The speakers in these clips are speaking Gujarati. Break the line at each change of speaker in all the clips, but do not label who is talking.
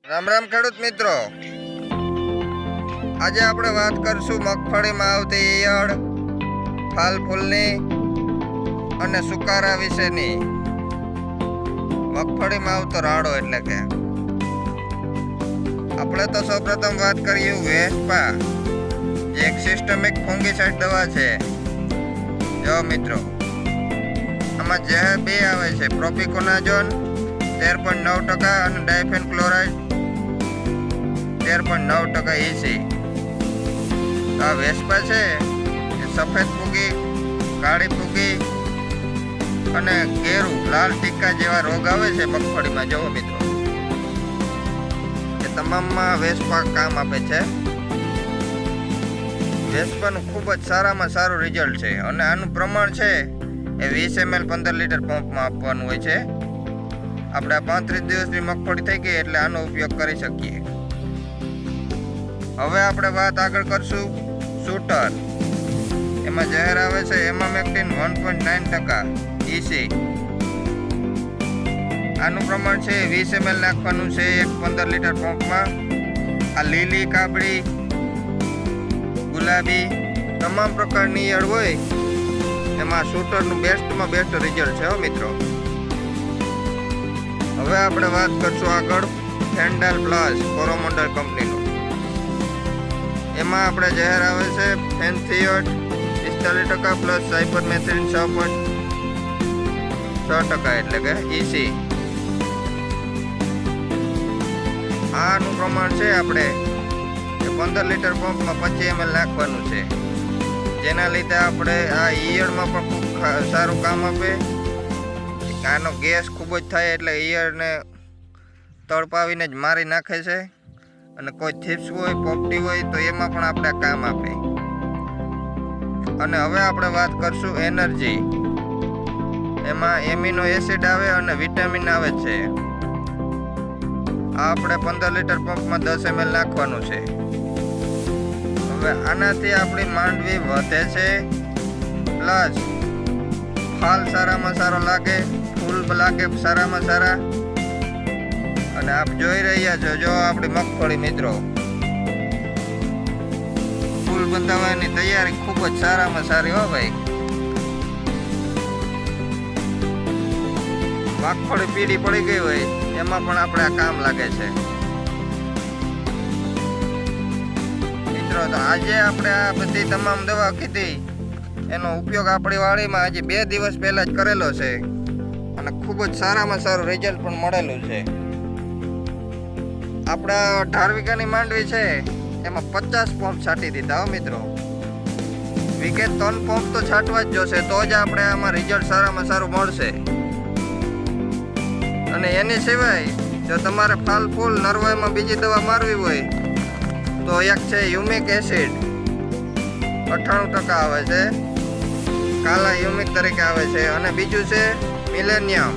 રામ રામ ખેડૂત મિત્રો, આજે આપણે વાત કરશું મગફળીમાં આવતી ઈયળ, ફાલ ફૂલની અને સુકારા વિશેની. મગફળીમાં આવતો રાડો એટલે કે આપણે તો સૌપ્રથમ વાત કરીએ વેસ્પા, જે એક સિસ્ટમિક ફંગીસાઇડ દવા છે. જો મિત્રો, આમાં ઝેર બે આવે છે, પ્રોપિકોનાઝોન 13.9% અને ડાયફેન ક્લોરાઇડ 13.9% EC. આ વેસ્પા છે એ સફેદ ફૂગી, કાળી ફૂગી અને કેરું, લાલ ટીકા જેવા રોગ આવે છે મગફળીમાં. જોવો મિત્રો, એ તમામમાં વેસ્પા કામ આપે છે. વેસ્પાનું ખૂબ જ સારામાં સારું રિઝલ્ટ છે અને આનું પ્રમાણ છે એ 20 ml 15 લીટર પંપમાં આપવાનું હોય છે. આપણે 35 દિવસની મગફળી થઈ ગઈ એટલે આનો ઉપયોગ કરી શકીએ. હવે આપણે વાત આગળ કરશું શૂટર. એમાં ઝેર આવે છે એમામેક્ટિન 1.9% EC. આનું પ્રમાણ છે 20 ml નાખવાનું છે એક 15 લીટર પંપમાં. આ લીલી, કાબળી, ગુલાબી તમામ પ્રકારની ઈયળ હોય એમાં શૂટરનું બેસ્ટમાં બેસ્ટ રિઝલ્ટ છે મિત્રો. હવે આપણે વાત કરશું આગળ ફેન્ડાલ પ્લસ કોરોમંડલ કંપનીનું. એમાં આપણે ઝેર આવે છે ફેન્થિયોટ 45% પ્લસ સાયપરમેથ્રિન 6.6% એટલે કે EC. આનું પ્રમાણ છે આપણે 15 લીટર પંપમાં 25 ml નાખવાનું છે, જેના લીધે આપણે આ ઈયળમાં પણ ખૂબ સારું કામ આપે. આનો ગેસ ખૂબ જ થાય એટલે ઈયળને તડપાવીને જ મારી નાખે છે અને કોઈ થીપ્સ હોય, પોપટી હોય તો એમાં પણ આપણે કામ આપે. અને હવે આપણે વાત કરશું એનર્જી. એમાં એમિનો એસિડ આવે અને વિટામિન આવે છે. આ આપણે 15 લીટર પંપમાં 10 ml નાખવાનું છે. હવે આનાથી આપણી માંડવી વધે છે, પ્લસ ફાલ સારામાં સારો લાગે, ફૂલ લાગે સારામાં સારા. અને આપ જોઈ રહ્યા છો, જો આપણી મગફળી મિત્રો ફૂલ બંધાવવાની તૈયારી ખૂબ જ સારામાં સારી હો ભાઈ. મગફળી પીળી પડી ગઈ હોય એમાં પણ આપણે આ કામ લાગે છે મિત્રો. તો આજે આપણે આ બધી તમામ દવા કીધી એનો ઉપયોગ આપણી વાડીમાં હજી 2 દિવસ પહેલા જ કરેલો છે અને ખૂબ જ સારામાં સારું રિઝલ્ટ પણ મળેલું છે. આપણા 18 વીઘાની માંડવી છે એમાં 50 પંપ છાંટી દીધા હો મિત્રો. વીઘે 3 પંપ તો છાંટવા જ જોશે, તો જ આપણે આમાં રિઝલ્ટ સારામાં સારું મળશે. અને એની સિવાય જો તમારે ફાલ ફૂલ નરવાઈમાં બીજી દવા મારવી હોય તો એક છે યુમિક એસિડ 98% આવે છે, કાલા યુમિક તરીકે આવે છે. અને બીજું છે મિલેનિયમ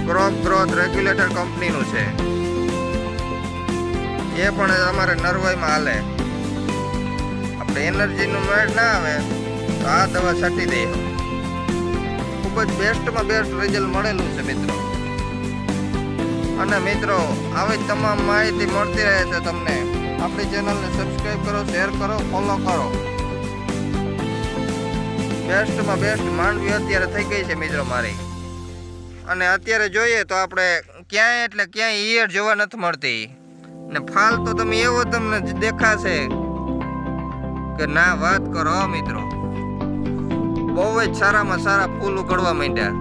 ક્રોપ ગ્રોથ રેગ્યુલેટર કંપનીનું છે, એ પણ અમારે નરવાઈમાં હાલે. આપણે એનર્જીનું મેળ ના આવે તો આ દવા છાંટી દઈએ. ખૂબ જ બેસ્ટમાં બેસ્ટ રિઝલ્ટ મળેલું છે મિત્રો. અને મિત્રો, આવી તમામ માહિતી મળતી રહે છે તમને. આપણી ચેનલને સબસ્ક્રાઈબ કરો, શેર કરો, ફોલો કરો. બેસ્ટમાં બેસ્ટ માંડવી અત્યારે થઈ ગઈ છે મિત્રો મારી. અને અત્યારે જોઈએ તો આપણે ક્યાંય એટલે ક્યાંય ઈયળ જોવા નથી મળતી ને ફાલ તો તમે એવો તમને દેખાશે કે ના વાત કરો મિત્રો. બહુ જ સારામાં સારા ફૂલ ઉકળવા માંડ્યા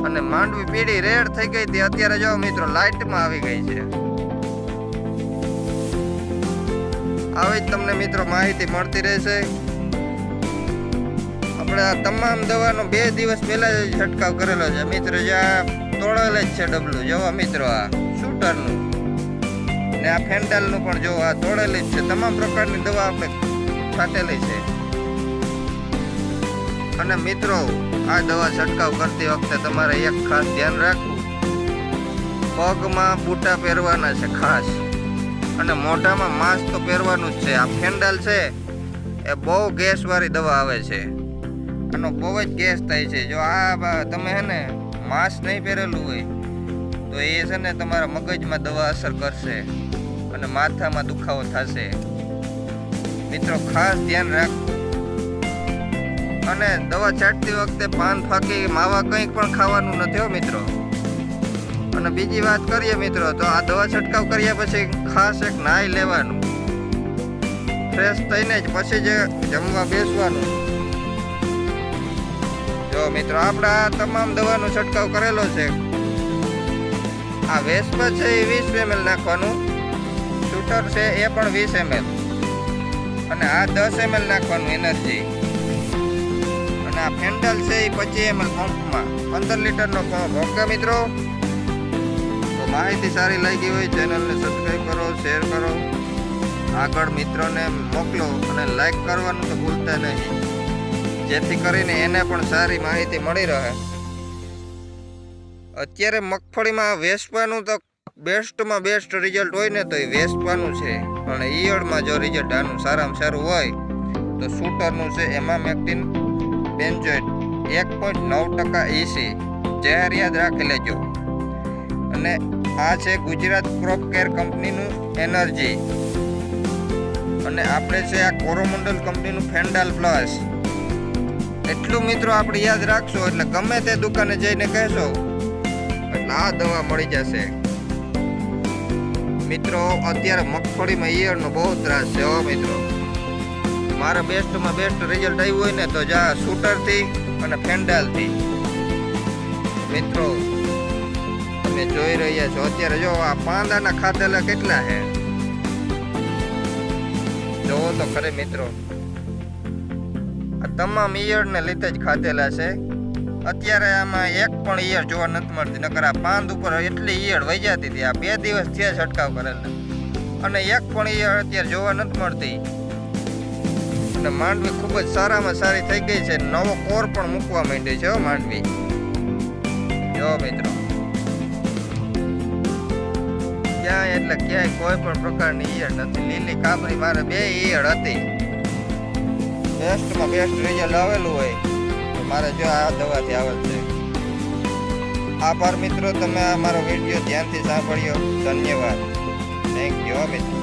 અને માંડવી પીળી રેડ થઈ ગઈ હતી. અત્યારે જો મિત્રો લાઇટમાં આવી ગઈ છે. આવી જ તમને મિત્રો માહિતી મળતી રહેશે. આપણે આ તમામ દવાનો 2 દિવસ પહેલા જ છંટકાવ કરેલો છે મિત્રો. જે આ તોડેલ જ છે ડબલું, જોવા મિત્રો, આ શૂટરનું ને આ ફેન્ડાલનું પણ જો આ તોડેલી જ છે. તમામ પ્રકારની દવા આપણે છાંટેલી છે. અને મિત્રો, આ દવા છંટકાવ કરતી વખતે તમારે એક ખાસ ધ્યાન રાખવું, પગમાં બૂટા પહેરવાના છે ખાસ, અને મોઢામાં માસ્ક તો પહેરવાનું જ છે. આ ફેન્ડાલ છે એ બહુ ગેસવાળી દવા આવે છે, આનો બહુ જ ગેસ થાય છે. જો આ તમે હે ને માસ્ક નહીં પહેરેલું હોય તો એ છે ને તમારા મગજમાં દવા અસર કરશે અને માથામાં દુખાવો થશે. મિત્રો ખાસ ધ્યાન રાખવું. અને દવા છાંટતી વખતે પાન ફાકી માવા કંઈક પણ ખાવાનું નથી હો મિત્રો. અને બીજી વાત કરીએ મિત્રો, તો આ દવા છંટકાવ કર્યા પછી ખાસ એક નાઈ લેવાનું, ફ્રેશ થઈને જ પછી જ જમવા બેસવાનું. જો મિત્રો આપણે આ તમામ દવાનો છંટકાવ કરેલો છે. આ વેસ્પા છે એ 20 ml નાખવાનું, શૂટર છે એ પણ 20 ml, અને આ 10 ml નાખવાનું એનર્જી, અને આ ફેન્ડલ છે એ 25 ml પંપમાં 15 લીટરનો પંપ. ઓકે મિત્રો, તો માહિતી સારી લાગી હોય ચેનલને સબસ્ક્રાઈબ કરો, શેર કરો, આગળ મિત્રોને મોકલો અને લાઈક કરવાનું તો ભૂલતા નહીં, જેથી કરીને એને પણ સારી માહિતી મળી રહે. અત્યારે મગફળીમાં વેસ્પાનું તો બેસ્ટમાં બેસ્ટ રિઝલ્ટ હોય ને તો એ વેસ્પાનું છે, પણ ઈયળમાં જો રિઝલ્ટ આનું સારામાં સારું હોય તો શૂટરનું છે. એમાં મેક્ટિન બેન્ઝોઇટ 1.9% EC, જાહેર યાદ રાખી લેજો. અને આ છે ગુજરાત ક્રોપ કેર કંપનીનું એનર્જી, અને આપણે છે આ કોરોમંડલ કંપનીનું ફેન્ડાલ પ્લસ. એટલું મિત્રો આપણે યાદ રાખશો એટલે ગમે તે દુકાને જઈને કહેશો એટલે આ દવા મળી જશે. મિત્રો અત્યારે મગફળીમાં ઈયળનો બહુ ત્રાસ છે હો મિત્રો. મારા બેસ્ટમાં બેસ્ટ રિઝલ્ટ આવ્યું હોય ને તો જા શૂટરથી અને ફેન્ડાલથી. મિત્રો તમે જોઈ રહ્યા છો અત્યારે, જો આ પાંદાના ખાધેલા કેટલા છે જોવો તો ખરે મિત્રો. આ તમામ ઈયળને લીધે જ ખાધેલા છે. અત્યારે આમાં એક પણ ઈયળ જોવા નથી મળતી, નકર આ પાંદ ઉપર એટલી ઈયળ વહી જતી હતી. આ 2 દિવસ થયા છંટકાવ કરેલા, અને એક પણ ઈયળ અત્યારે જોવા નથી મળતી. અને માંડવી ખૂબ જ સારામાં સારી થઈ ગઈ છે. નવો કોર પણ મૂકવા માંડી છે હો માંડવી. જો મિત્રો ક્યાંય એટલે ક્યાંય કોઈ પણ પ્રકારની ઈયળ નથી. લીલી કાબરી મારે 2 ઈયળ હતી. બેસ્ટમાં બેસ્ટ રિઝલ્ટ આવેલું હોય તો મારે જો આ દવાથી આવે છે. આભાર મિત્રો, તમે આ મારો વિડીયો ધ્યાનથી સાંભળ્યો. ધન્યવાદ. થેન્ક યુ મિત્રો.